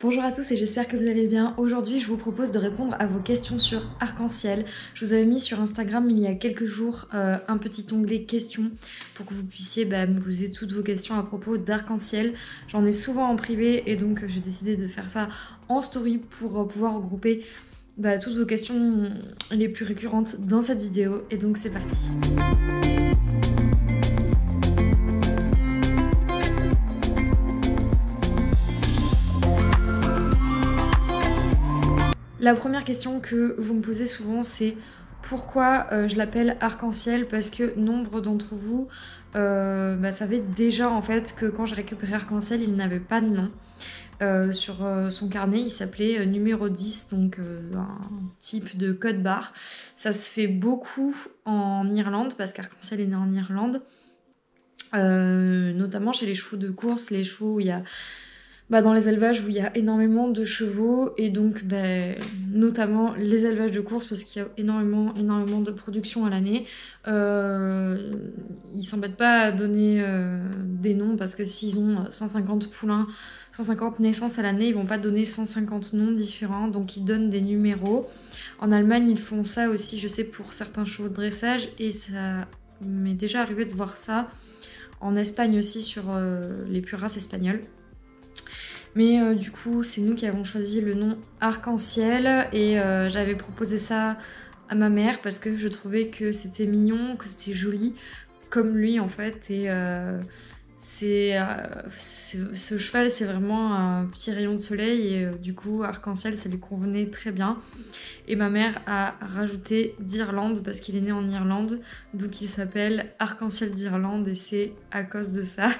Bonjour à tous et j'espère que vous allez bien. Aujourd'hui, je vous propose de répondre à vos questions sur Arc-en-Ciel. Je vous avais mis sur Instagram il y a quelques jours un petit onglet questions pour que vous puissiez me poser toutes vos questions à propos d'Arc-en-Ciel. J'en ai souvent en privé et donc j'ai décidé de faire ça en story pour pouvoir regrouper toutes vos questions les plus récurrentes dans cette vidéo. Et donc c'est parti. La première question que vous me posez souvent, c'est pourquoi je l'appelle Arc-en-Ciel, parce que nombre d'entre vous savaient déjà en fait que quand j'ai récupéré Arc-en-Ciel, il n'avait pas de nom. Sur son carnet, il s'appelait numéro 10, donc un type de code barre. Ça se fait beaucoup en Irlande, parce qu'Arc-en-Ciel est né en Irlande, notamment chez les chevaux de course, les chevaux où il y a dans les élevages où il y a énormément de chevaux et donc notamment les élevages de course parce qu'il y a énormément de production à l'année. Ils s'embêtent pas à donner des noms parce que s'ils ont 150 poulains, 150 naissances à l'année, ils vont pas donner 150 noms différents, donc ils donnent des numéros. En Allemagne, ils font ça aussi, je sais, pour certains chevaux de dressage et ça m'est déjà arrivé de voir ça en Espagne aussi sur les pures races espagnoles. Mais du coup, c'est nous qui avons choisi le nom Arc-en-Ciel et j'avais proposé ça à ma mère parce que je trouvais que c'était mignon, que c'était joli, comme lui en fait. Et ce cheval, c'est vraiment un petit rayon de soleil et du coup, Arc-en-Ciel, ça lui convenait très bien. Et ma mère a rajouté d'Irlande parce qu'il est né en Irlande, donc il s'appelle Arc-en-Ciel d'Irlande et c'est à cause de ça.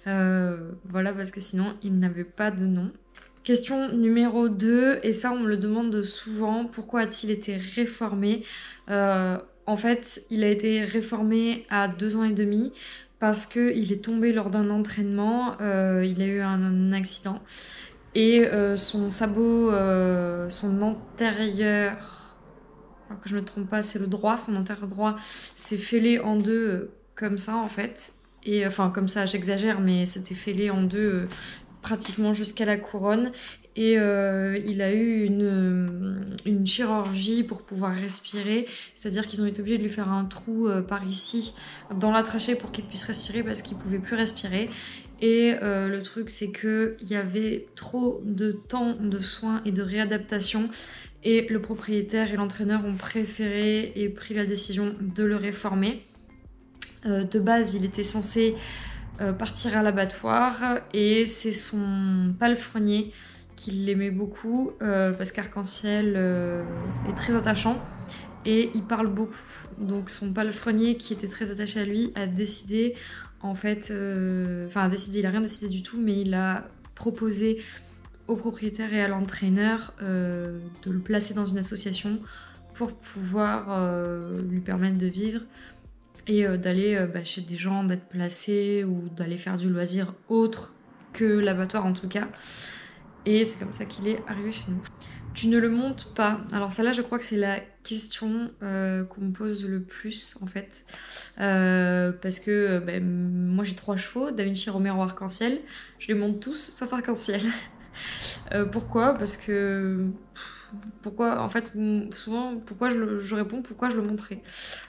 Voilà, parce que sinon il n'avait pas de nom. Question numéro 2, et ça on me le demande souvent, pourquoi a-t-il été réformé? En fait, il a été réformé à 2 ans et demi parce qu'il est tombé lors d'un entraînement, il a eu un accident. Et son sabot, son antérieur, alors que je ne me trompe pas, c'est le droit, son antérieur droit s'est fêlé en deux comme ça en fait. Et enfin comme ça j'exagère, mais c'était fêlé en deux pratiquement jusqu'à la couronne. Et il a eu une chirurgie pour pouvoir respirer, c'est-à-dire qu'ils ont été obligés de lui faire un trou par ici dans la trachée pour qu'il puisse respirer parce qu'il ne pouvait plus respirer. Et le truc c'est qu'il y avait trop de temps de soins et de réadaptation et le propriétaire et l'entraîneur ont préféré et pris la décision de le réformer. De base il était censé partir à l'abattoir et c'est son palefrenier qui l'aimait beaucoup parce qu'Arc-en-Ciel est très attachant et il parle beaucoup. Donc son palefrenier qui était très attaché à lui a décidé en fait, il a rien décidé du tout, mais il a proposé au propriétaire et à l'entraîneur de le placer dans une association pour pouvoir lui permettre de vivre et d'aller chez des gens, d'être placé ou d'aller faire du loisir autre que l'abattoir en tout cas. Et c'est comme ça qu'il est arrivé chez nous. Tu ne le montes pas. Alors celle-là, je crois que c'est la question qu'on me pose le plus en fait. Parce que moi j'ai 3 chevaux, Da Vinci, Romero, Arc-en-Ciel. Je les monte tous sauf Arc-en-Ciel. Pourquoi? Parce que... Pourquoi? En fait, souvent, pourquoi je réponds pourquoi je le montrais.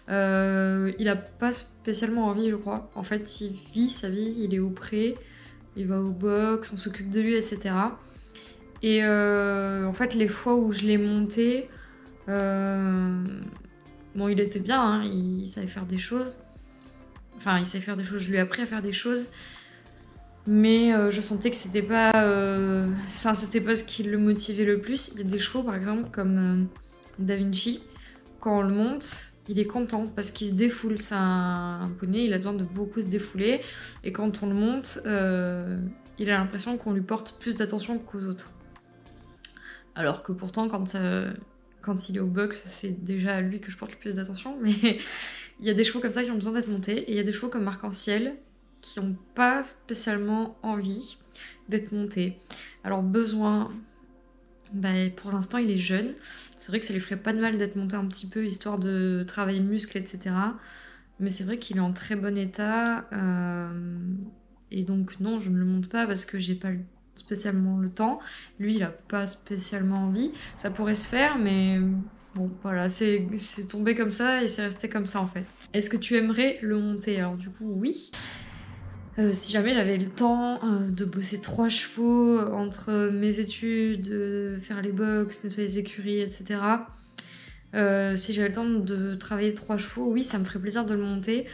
Il a pas spécialement envie, je crois. En fait, il vit sa vie, il est au pré, il va au box, on s'occupe de lui, etc. Et en fait, les fois où je l'ai monté, bon, il était bien, hein, il savait faire des choses. Enfin, il savait faire des choses, je lui ai appris à faire des choses. Mais je sentais que c'était pas ce qui le motivait le plus. Il y a des chevaux, par exemple, comme Da Vinci. Quand on le monte, il est content parce qu'il se défoule. C'est un poney, il a besoin de beaucoup se défouler. Et quand on le monte, il a l'impression qu'on lui porte plus d'attention qu'aux autres. Alors que pourtant, quand il est au box, c'est déjà à lui que je porte le plus d'attention. Mais il y a des chevaux comme ça qui ont besoin d'être montés. Et il y a des chevaux comme Arc-en-Ciel qui n'ont pas spécialement envie d'être montés. Alors besoin, pour l'instant il est jeune. C'est vrai que ça lui ferait pas de mal d'être monté un petit peu, histoire de travailler le muscle, etc. Mais c'est vrai qu'il est en très bon état. Et donc non, je ne le monte pas parce que j'ai pas le spécialement le temps. Lui, il a pas spécialement envie. Ça pourrait se faire, mais bon, voilà, c'est tombé comme ça et c'est resté comme ça en fait. Est-ce que tu aimerais le monter? Alors du coup, oui. Si jamais j'avais le temps de bosser 3 chevaux entre mes études, faire les box, nettoyer les écuries, etc. Si j'avais le temps de travailler 3 chevaux, oui, ça me ferait plaisir de le monter.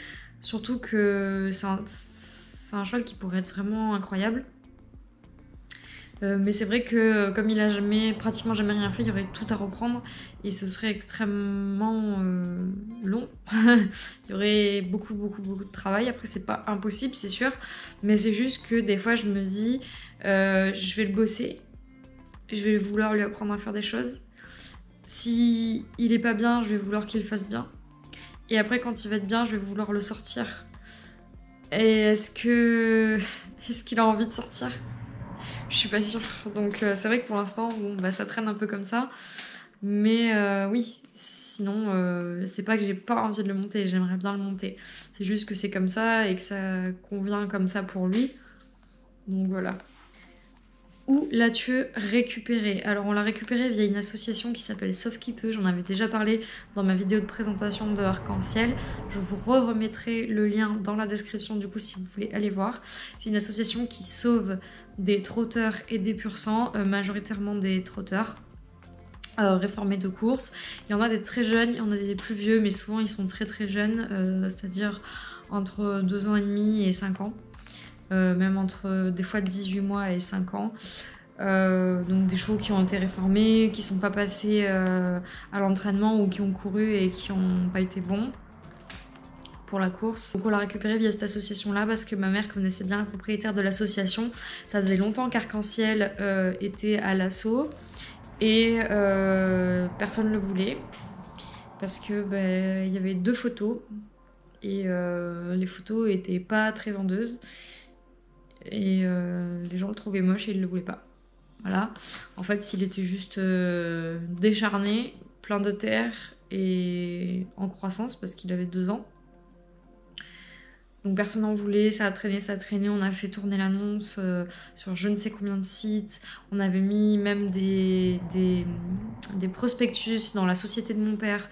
Surtout que c'est un cheval qui pourrait être vraiment incroyable. Mais c'est vrai que comme il a pratiquement jamais rien fait, il y aurait tout à reprendre et ce serait extrêmement long. Il y aurait beaucoup de travail. Après, c'est pas impossible, c'est sûr, mais c'est juste que des fois, je me dis, je vais le bosser, je vais vouloir lui apprendre à faire des choses. Si il est pas bien, je vais vouloir qu'il le fasse bien. Et après, quand il va être bien, je vais vouloir le sortir. Et est-ce qu'il a envie de sortir? Je suis pas sûre. Donc c'est vrai que pour l'instant, bon, bah, ça traîne un peu comme ça. Mais oui, sinon, c'est pas que j'ai pas envie de le monter, j'aimerais bien le monter. C'est juste que c'est comme ça et que ça convient comme ça pour lui. Donc voilà. Où l'as-tu récupéré? Alors on l'a récupéré via une association qui s'appelle Sauve qui peut, j'en avais déjà parlé dans ma vidéo de présentation de Arc-en-Ciel. Je vous remettrai le lien dans la description du coup si vous voulez aller voir. C'est une association qui sauve des trotteurs et des pur sang, majoritairement des trotteurs réformés de course. Il y en a des très jeunes, il y en a des plus vieux, mais souvent ils sont très jeunes, c'est-à-dire entre 2 ans et demi et 5 ans. Même entre des fois 18 mois et 5 ans. Donc des chevaux qui ont été réformés, qui sont pas passés à l'entraînement ou qui ont couru et qui n'ont pas été bons pour la course. Donc on l'a récupéré via cette association là parce que ma mère connaissait bien la propriétaire de l'association. Ça faisait longtemps qu'Arc-en-Ciel était à l'assaut et personne ne le voulait parce que il y avait 2 photos et les photos étaient pas très vendeuses. Et les gens le trouvaient moche et ils le voulaient pas. Voilà. En fait, il était juste décharné, plein de terre et en croissance parce qu'il avait 2 ans. Donc personne n'en voulait, ça a traîné, on a fait tourner l'annonce sur je ne sais combien de sites. On avait mis même des prospectus dans la société de mon père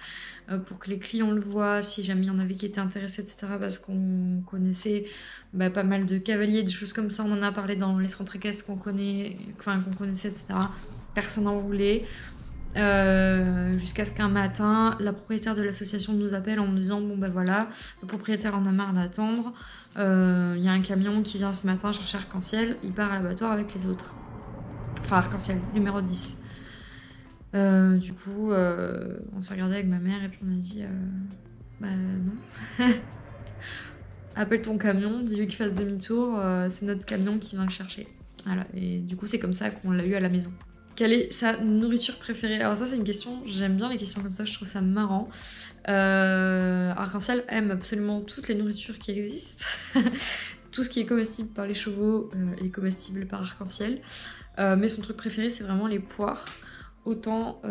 pour que les clients le voient, si jamais il y en avait qui étaient intéressés, etc. Parce qu'on connaissait pas mal de cavaliers, des choses comme ça. On en a parlé dans les centres équestres qu'on connaissait, etc. Personne n'en voulait. Jusqu'à ce qu'un matin, la propriétaire de l'association nous appelle en nous disant bon voilà, le propriétaire en a marre d'attendre. Y a un camion qui vient ce matin chercher Arc-en-Ciel, il part à l'abattoir avec les autres. Enfin, Arc-en-Ciel, numéro 10. Du coup, on s'est regardé avec ma mère et puis on a dit non. Appelle ton camion, dis-lui qu'il fasse demi-tour, c'est notre camion qui vient le chercher. Voilà, et du coup, c'est comme ça qu'on l'a eu à la maison. Quelle est sa nourriture préférée? Alors ça c'est une question, j'aime bien les questions comme ça, je trouve ça marrant. Arc-en-Ciel aime absolument toutes les nourritures qui existent. Tout ce qui est comestible par les chevaux est comestible par Arc-en-Ciel. Mais son truc préféré c'est vraiment les poires. Autant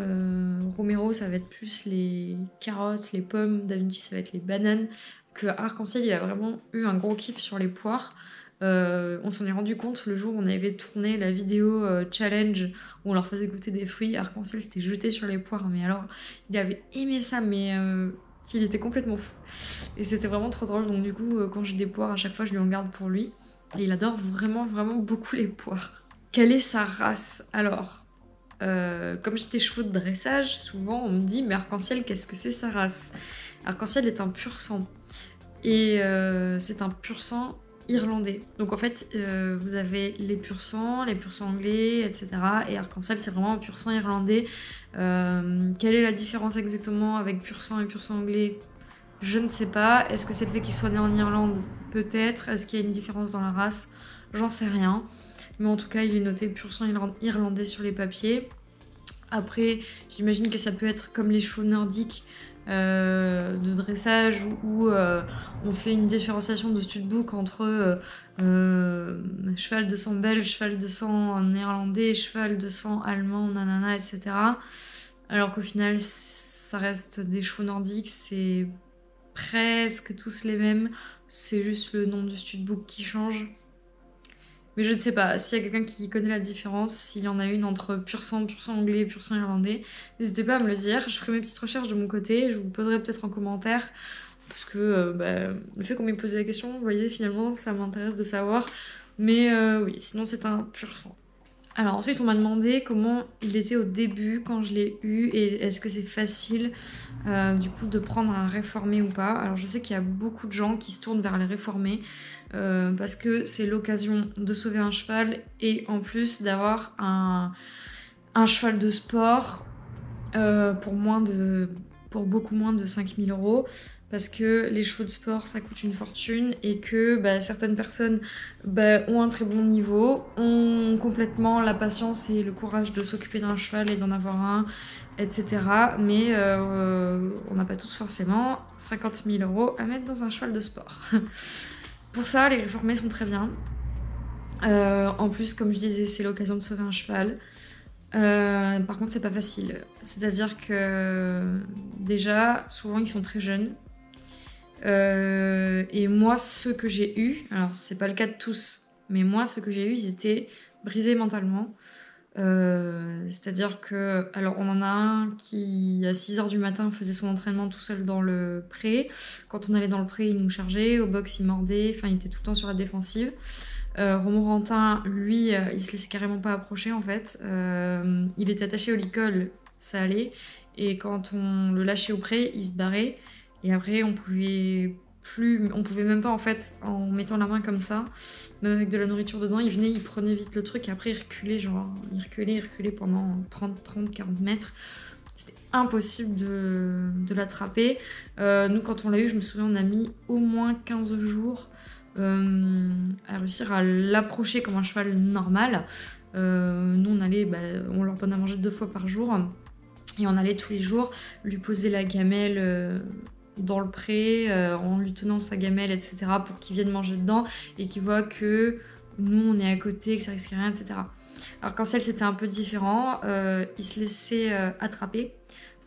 Romero ça va être plus les carottes, les pommes, Da Vinci ça va être les bananes. Que Arc-en-Ciel il a vraiment eu un gros kiff sur les poires. On s'en est rendu compte le jour où on avait tourné la vidéo challenge où on leur faisait goûter des fruits. Arc-en-Ciel s'était jeté sur les poires, mais alors il avait aimé ça, mais il était complètement fou. Et c'était vraiment trop drôle, donc du coup quand j'ai des poires à chaque fois je lui en garde pour lui. Et il adore vraiment beaucoup les poires. Quelle est sa race? Alors, comme j'ai des chevaux de dressage, souvent on me dit mais Arc-en-Ciel qu'est-ce que c'est sa race? Arc-en-Ciel est un pur sang. Et c'est un pur sang irlandais. Donc en fait, vous avez les pur sang anglais, etc. Et Arc-en-Ciel, c'est vraiment un pur sang irlandais. Quelle est la différence exactement avec pur sang et pur sang anglais? Je ne sais pas. Est-ce que c'est le fait qu'il soit né en Irlande? Peut-être. Est-ce qu'il y a une différence dans la race? J'en sais rien. Mais en tout cas, il est noté pur sang irlandais sur les papiers. Après, j'imagine que ça peut être comme les chevaux nordiques, de dressage où on fait une différenciation de studbook entre cheval de sang belge, cheval de sang néerlandais, cheval de sang allemand, nanana, etc. Alors qu'au final ça reste des chevaux nordiques, c'est presque tous les mêmes, c'est juste le nom du studbook qui change. Mais je ne sais pas, s'il y a quelqu'un qui connaît la différence, s'il y en a une entre pur sang anglais et pur sang irlandais, n'hésitez pas à me le dire. Je ferai mes petites recherches de mon côté, je vous poserai peut-être en commentaire. Parce que le fait qu'on m'ait posé la question, vous voyez, finalement, ça m'intéresse de savoir. Mais oui, sinon c'est un pur sang. Alors ensuite on m'a demandé comment il était au début quand je l'ai eu et est-ce que c'est facile du coup de prendre un réformé ou pas. Alors je sais qu'il y a beaucoup de gens qui se tournent vers les réformés parce que c'est l'occasion de sauver un cheval et en plus d'avoir un cheval de sport pour beaucoup moins de 5000 € parce que les chevaux de sport ça coûte une fortune et que certaines personnes ont un très bon niveau, ont complètement la patience et le courage de s'occuper d'un cheval et d'en avoir un, etc. Mais on n'a pas tous forcément 50 000 € à mettre dans un cheval de sport. Pour ça, les réformés sont très bien. En plus, comme je disais, c'est l'occasion de sauver un cheval. Par contre, c'est pas facile. C'est-à-dire que déjà, souvent ils sont très jeunes. Et moi, ceux que j'ai eus, alors c'est pas le cas de tous, mais moi, ceux que j'ai eus, ils étaient brisés mentalement. C'est-à-dire que, alors on en a un qui à 6h du matin faisait son entraînement tout seul dans le pré. Quand on allait dans le pré, il nous chargeait, au box il mordait, enfin il était tout le temps sur la défensive. Romorantin, lui, il se laissait carrément pas approcher en fait. Il était attaché au licol, ça allait. Et quand on le lâchait au pré, il se barrait. Et après, on pouvait même pas en fait, en mettant la main comme ça, même avec de la nourriture dedans, il venait, il prenait vite le truc et après il reculait, il reculait pendant 40 mètres. C'était impossible de l'attraper. Nous, quand on l'a eu, je me souviens, on a mis au moins 15 jours à réussir à l'approcher comme un cheval normal. Nous, on leur donne à manger 2 fois par jour et on allait tous les jours lui poser la gamelle dans le pré, en lui tenant sa gamelle, etc. pour qu'il vienne manger dedans et qu'il voit que nous on est à côté, que ça risque rien, etc. Alors quand c'était un peu différent, il se laissait attraper.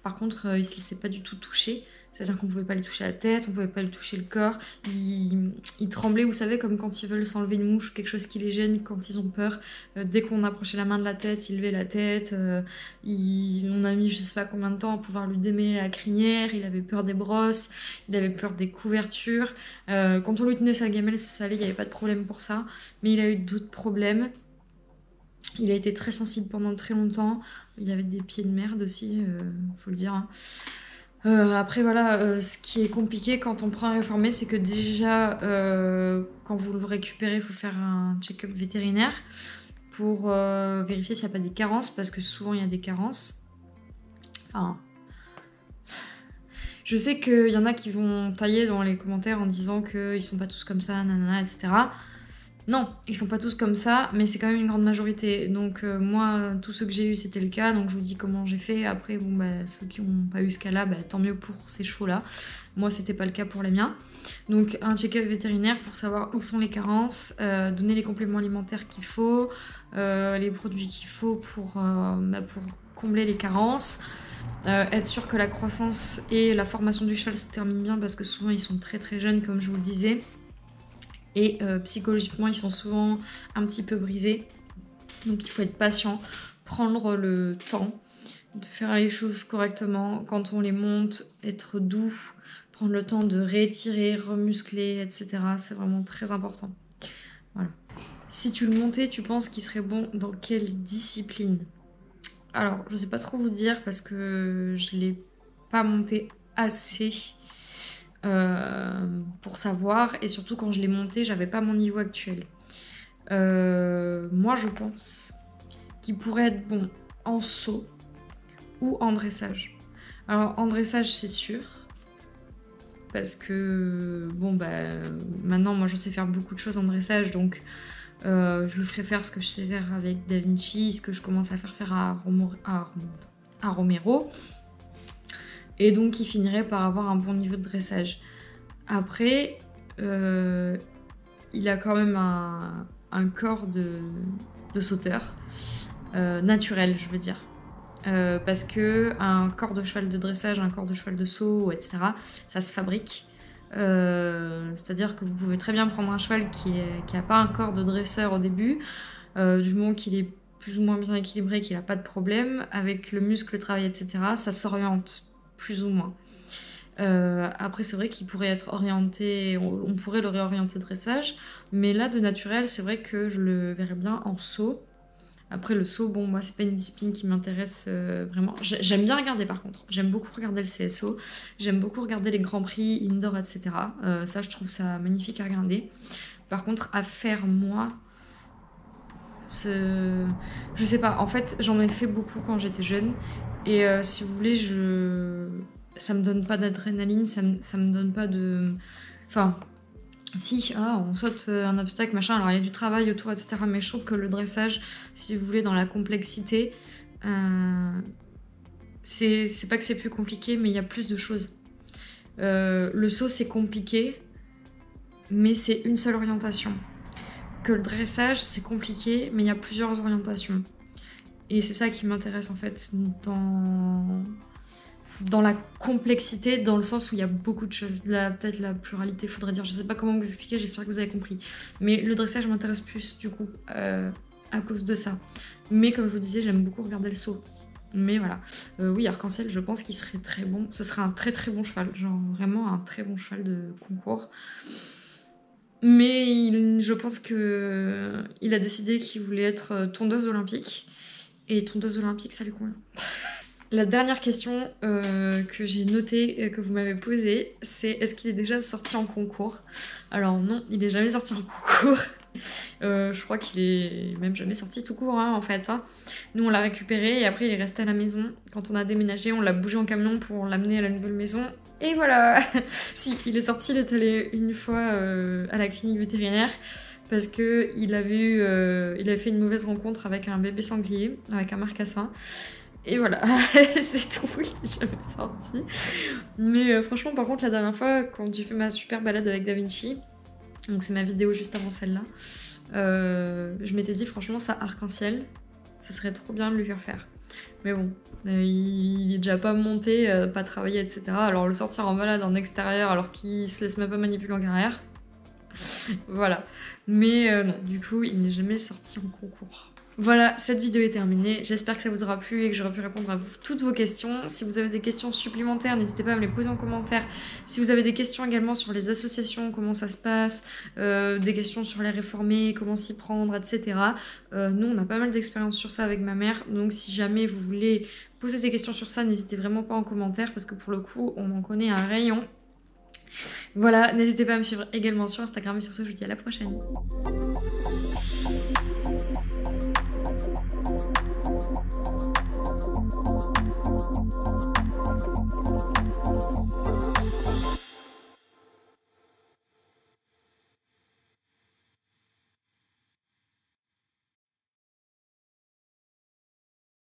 Par contre, il se laissait pas du tout toucher. C'est-à-dire qu'on pouvait pas lui toucher la tête, on pouvait pas lui toucher le corps. Il tremblait, vous savez, comme quand ils veulent s'enlever une mouche, quelque chose qui les gêne, quand ils ont peur. Dès qu'on approchait la main de la tête, il levait la tête. On a mis je sais pas combien de temps à pouvoir lui démêler la crinière. Il avait peur des brosses, il avait peur des couvertures. Quand on lui tenait sa gamelle, ça allait, il n'y avait pas de problème pour ça. Mais il a eu d'autres problèmes. Il a été très sensible pendant très longtemps. Il avait des pieds de merde aussi, faut le dire. Hein. Après voilà, ce qui est compliqué quand on prend un réformé, c'est que déjà quand vous le récupérez, il faut faire un check-up vétérinaire pour vérifier s'il n'y a pas des carences, parce que souvent il y a des carences. Enfin, je sais qu'il y en a qui vont tailler dans les commentaires en disant qu'ils sont pas tous comme ça, nanana, etc. Non, ils sont pas tous comme ça, mais c'est quand même une grande majorité. Donc moi, tous ceux que j'ai eu, c'était le cas. Donc je vous dis comment j'ai fait. Après, bon, ceux qui n'ont pas eu ce cas-là, tant mieux pour ces chevaux-là. Moi, c'était pas le cas pour les miens. Donc un check-up vétérinaire pour savoir où sont les carences, donner les compléments alimentaires qu'il faut, les produits qu'il faut pour combler les carences. Être sûr que la croissance et la formation du cheval se terminent bien, parce que souvent ils sont très très jeunes, comme je vous le disais. Et psychologiquement, ils sont souvent un petit peu brisés. Donc il faut être patient, prendre le temps de faire les choses correctement. Quand on les monte, être doux, prendre le temps de réétirer, remuscler, etc. C'est vraiment très important. Voilà. Si tu le montais, tu penses qu'il serait bon dans quelle discipline? Alors, je sais pas trop vous dire parce que je l'ai pas monté assez pour savoir, et surtout quand je l'ai monté, j'avais pas mon niveau actuel. Moi, je pense qu'il pourrait être bon en saut ou en dressage. Alors, en dressage, c'est sûr. Parce que, bon, maintenant, moi, je sais faire beaucoup de choses en dressage, donc je lui ferai faire ce que je sais faire avec Da Vinci, ce que je commence à faire à Romero. Et donc, il finirait par avoir un bon niveau de dressage. Après, il a quand même un corps de sauteur, naturel, je veux dire. Parce que un corps de cheval de dressage, un corps de cheval de saut, etc., ça se fabrique. C'est-à-dire que vous pouvez très bien prendre un cheval qui a pas un corps de dresseur au début, du moment qu'il est plus ou moins bien équilibré, qu'il n'a pas de problème, avec le muscle, le travail, etc., ça s'oriente plus ou moins. Après, c'est vrai qu'il pourrait être orienté, on pourrait le réorienter dressage, mais là, de naturel, c'est vrai que je le verrais bien en saut. Après, le saut, bon, moi, c'est pas une discipline qui m'intéresse vraiment. J'aime bien regarder, par contre. J'aime beaucoup regarder le CSO. J'aime beaucoup regarder les grands prix, indoor, etc. Ça, je trouve ça magnifique à regarder. Par contre, à faire, moi, je sais pas. En fait, j'en ai fait beaucoup quand j'étais jeune. Et si vous voulez, ça me donne pas d'adrénaline. Ça me donne pas de... Enfin... Si, on saute un obstacle, machin, alors il y a du travail autour, etc. Mais je trouve que le dressage, si vous voulez, dans la complexité, c'est pas que c'est plus compliqué, mais il y a plus de choses. Le saut, c'est compliqué, mais c'est une seule orientation. Que le dressage, c'est compliqué, mais il y a plusieurs orientations. Et c'est ça qui m'intéresse, en fait, dans la complexité, dans le sens où il y a beaucoup de choses. Peut-être la pluralité, faudrait dire. Je sais pas comment vous expliquer, j'espère que vous avez compris. Mais le dressage m'intéresse plus, du coup, à cause de ça. Mais comme je vous disais, j'aime beaucoup regarder le saut. Mais voilà. Oui, Arc-en-Ciel, je pense qu'il serait très bon. Ce serait un très très bon cheval. Genre vraiment un très bon cheval de concours. Mais je pense qu'il a décidé qu'il voulait être tondeuse olympique. Et tondeuse olympique, ça lui convient. La dernière question que j'ai notée, que vous m'avez posée, c'est est-ce qu'il est déjà sorti en concours? Alors non, il est jamais sorti en concours. Je crois qu'il est même jamais sorti tout court, hein, en fait. Hein. Nous, on l'a récupéré et après, il est resté à la maison. Quand on a déménagé, on l'a bougé en camion pour l'amener à la nouvelle maison. Et voilà. Si, il est sorti, il est allé une fois à la clinique vétérinaire parce qu'il avait fait une mauvaise rencontre avec un bébé sanglier, avec un marcassin. Et voilà, c'est tout, il est jamais sorti. Mais franchement, par contre, la dernière fois, quand j'ai fait ma super balade avec Da Vinci, donc c'est ma vidéo juste avant celle-là, je m'étais dit, franchement, ça Arc-en-Ciel, ça serait trop bien de lui faire. Mais bon, il est déjà pas monté, pas travaillé, etc. Alors le sortir en balade en extérieur alors qu'il se laisse même pas manipuler en carrière, voilà. Mais non, du coup, il n'est jamais sorti en concours. Voilà, cette vidéo est terminée. J'espère que ça vous aura plu et que j'aurai pu répondre à toutes vos questions. Si vous avez des questions supplémentaires, n'hésitez pas à me les poser en commentaire. Si vous avez des questions également sur les associations, comment ça se passe, des questions sur les réformés, comment s'y prendre, etc. Nous, on a pas mal d'expérience sur ça avec ma mère. Donc si jamais vous voulez poser des questions sur ça, n'hésitez vraiment pas en commentaire parce que pour le coup, on en connaît un rayon. Voilà, n'hésitez pas à me suivre également sur Instagram et sur ce, je vous dis à la prochaine.